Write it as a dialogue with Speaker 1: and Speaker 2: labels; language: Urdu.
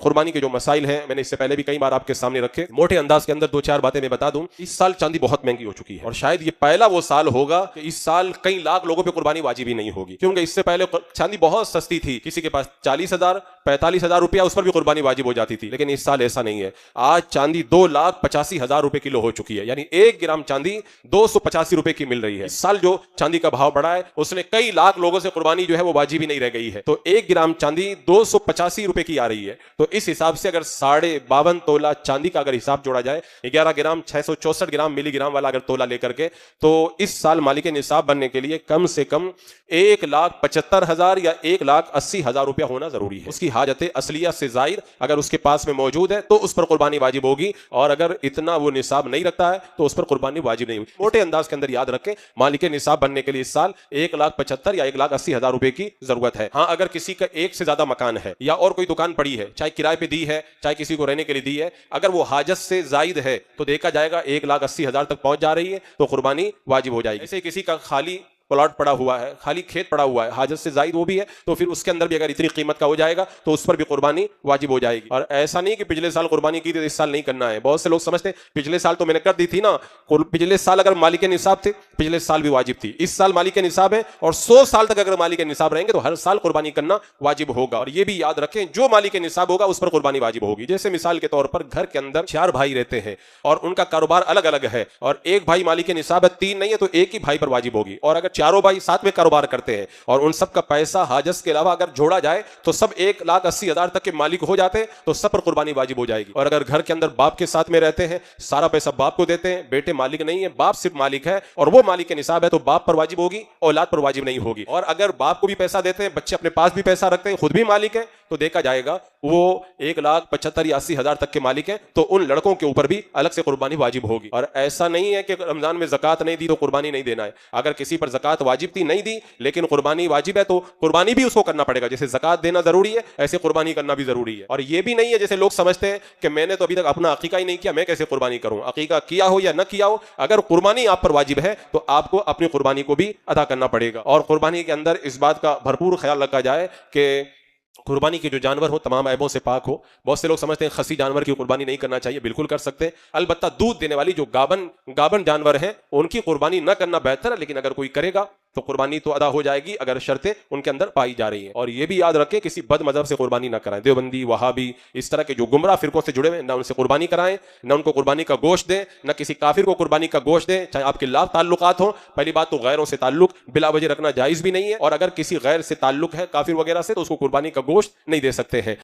Speaker 1: قربانی کے جو مسائل ہیں میں نے اس سے پہلے بھی کئی بار آپ کے سامنے رکھے، موٹے انداز کے اندر دو چار باتیں میں بتا دوں۔ اس سال چاندی بہت مہنگی ہو چکی ہے، اور شاید یہ پہلا وہ سال ہوگا کہ اس سال کئی لاکھ لوگوں پہ قربانی واجب ہی نہیں ہوگی، کیونکہ اس سے پہلے چاندی بہت سستی تھی، کسی کے پاس 40,000 45,000 روپیہ اس پر بھی قربانی واجب ہو جاتی تھی، لیکن اس سال ایسا نہیں ہے۔ آج چاندی 2,85,000 روپے کلو ہو چکی ہے، یعنی 1 گرام چاندی 285 روپے کی مل رہی ہے۔ اس سال جو چاندی کا بھاؤ بڑھا ہے اس نے کئی لاکھ لوگوں سے قربانی جو ہے وہ واجب ہی نہیں رہ گئی ہے، تو 1 گرام چاندی 285 روپے کی آ رہی ہے۔ تو اس حساب سے اگر 52.5 تولہ چاندی کا اگر حساب جوڑا جائے، 11 گرام 664 گرام ملی گرام والا اگر تولہ لے کر کے، تو اس سال مالک نصاب بننے کے لیے کم سے کم 1,75,000 یا 1,80,000 روپیہ ہونا ضروری ہے۔ اس کی حاجت اصلیہ سے زائد اگر اس کے پاس میں موجود ہے تو اس پر قربانی واجب ہوگی، اور اگر اتنا وہ نصاب نہیں رکھتا ہے تو اس پر قربانی واجب نہیں ہوگی۔ موٹے انداز کے اندر یاد رکھیں، مالک نصاب بننے کے لیے اس سال 1,75,000 یا 1,80,000 روپے کی ضرورت ہے۔ ہاں، اگر کسی کا ایک سے زیادہ مکان ہے یا اور کوئی دکان پڑی ہے، چاہے کرائے پہ دی ہے چاہے کسی کو رہنے کے لیے دی ہے، اگر وہ حاجت سے زائد ہے تو دیکھا جائے گا 1,80,000 تک پہنچ جا رہی ہے تو قربانی واجب ہو جائے گی۔ ایسے کسی کا خالی پلاٹ پڑا ہوا ہے، خالی کھیت پڑا ہوا ہے، حاجت سے زائد وہ بھی ہے، تو پھر اس کے اندر بھی اگر اتنی قیمت کا ہو جائے گا تو اس پر بھی قربانی واجب ہو جائے گی۔ اور ایسا نہیں کہ پچھلے سال قربانی کی تھی اس سال نہیں کرنا ہے۔ بہت سے لوگ سمجھتے ہیں پچھلے سال تو میں نے کر دی تھی نا، پچھلے سال اگر مالک نصاب تھے پچھلے سال بھی واجب تھی، اس سال مالک نصاب ہے اور 100 سال تک اگر مالک نصاب رہیں گے تو ہر سال قربانی کرنا واجب ہوگا۔ اور یہ بھی یاد رکھیں، جو مالک نصاب ہوگا اس پر قربانی واجب ہوگی۔ جیسے مثال کے طور پر گھر کے اندر 4 بھائی رہتے ہیں اور ان کا کاروبار الگ الگ ہے، اور ایک بھائی مالک نصاب ہے، 3 نہیں ہے، تو ایک ہی بھائی پر واجب ہوگی۔ اور اگر چاروں بھائی ساتھ میں کاروبار کرتے ہیں اور ان سب کا پیسہ حاجت کے علاوہ اگر جوڑا جائے تو سب 1,80,000 تک کے مالک ہو جاتے ہیں، تو سب پر قربانی واجب ہو جائے گی۔ اور اگر گھر کے اندر باپ کے ساتھ میں رہتے ہیں، سارا پیسہ باپ کو دیتے ہیں، بیٹے مالک نہیں ہے، باپ صرف مالک ہے اور وہ مالک کے نصاب ہے، تو باپ پر واجب ہوگی، اولاد پر واجب نہیں ہوگی۔ اور اگر باپ کو بھی پیسہ دیتے ہیں، بچے اپنے پاس بھی پیسہ رکھتے ہیں، خود بھی مالک ہیں، تو دیکھا جائے گا وہ 1,75,000 یا 80,000 تک کے مالک ہیں، تو ان لڑکوں کے اوپر بھی الگ سے قربانی واجب ہوگی۔ اور ایسا نہیں ہے کہ رمضان میں زکوٰۃ نہیں دی تو قربانی نہیں دینا ہے۔ اگر کسی پر زکوٰۃ واجب تھی نہیں دی لیکن قربانی واجب ہے تو قربانی بھی اس کو کرنا پڑے گا۔ جیسے زکوٰۃ دینا ضروری ہے ایسے قربانی کرنا بھی ضروری ہے۔ اور یہ بھی نہیں ہے جیسے لوگ سمجھتے ہیں کہ میں نے تو ابھی تک اپنا عقیقہ ہی نہیں کیا، میں کیسے قربانی کروں؟ عقیقہ کیا ہو یا نہ کیا ہو، اگر قربانی آپ پر واجب ہے تو آپ کو اپنی قربانی کو بھی ادا کرنا پڑے گا۔ اور قربانی کے اندر اس بات کا بھرپور خیال رکھا جائے کہ قربانی کے جو جانور ہو تمام عیبوں سے پاک ہو۔ بہت سے لوگ سمجھتے ہیں خصی جانور کی قربانی نہیں کرنا چاہیے، بالکل کر سکتے ہیں، البتہ دودھ دینے والی جو گابن جانور ہیں ان کی قربانی نہ کرنا بہتر ہے، لیکن اگر کوئی کرے گا تو قربانی تو ادا ہو جائے گی اگر شرطیں ان کے اندر پائی جا رہی ہیں۔ اور یہ بھی یاد رکھیں کسی بد مذہب سے قربانی نہ کرائیں، دیوبندی، وہابی، اس طرح کے جو گمراہ فرقوں سے جڑے ہوئے نہ ان سے قربانی کرائیں، نہ ان کو قربانی کا گوشت دیں، نہ کسی کافر کو قربانی کا گوشت دیں، چاہے آپ کے لاکھ تعلقات ہوں۔ پہلی بات تو غیروں سے تعلق بلا وجہ رکھنا جائز بھی نہیں ہے، اور اگر کسی غیر سے تعلق ہے کافر وغیرہ سے تو اس کو قربانی کا گوشت نہیں دے سکتے ہیں۔